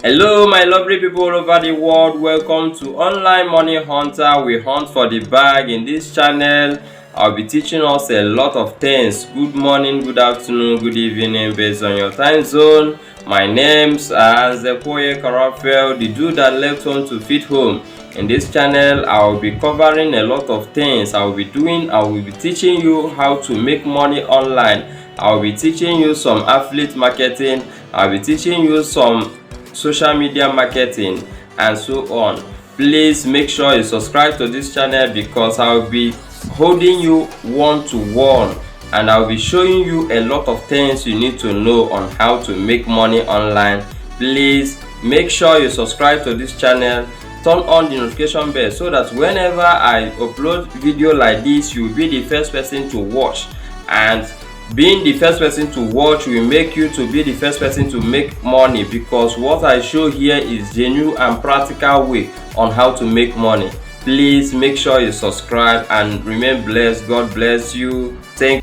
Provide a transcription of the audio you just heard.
Hello, my lovely people all over the world. Welcome to Online Money Hunter. We hunt for the bag. In this channel, I'll be teaching us a lot of things. Good morning, good afternoon, good evening, based on your time zone. My name's Nzekwe Onyeka Raphael, the dude that left home to feed home. In this channel, I will be covering a lot of things. I will be teaching you how to make money online. I will be teaching you some affiliate marketing. I'll be teaching you some social media marketing and so on. Please make sure you subscribe to this channel because I'll be holding you one-to-one and I'll be showing you a lot of things you need to know on how to make money online. Please make sure you subscribe to this channel, turn on the notification bell so that whenever I upload video like this, you will be the first person to watch. And being the first person to watch will make you to be the first person to make money, because what I show here is genuine and practical way on how to make money. Please make sure you subscribe and remain blessed. God bless you. Thank you.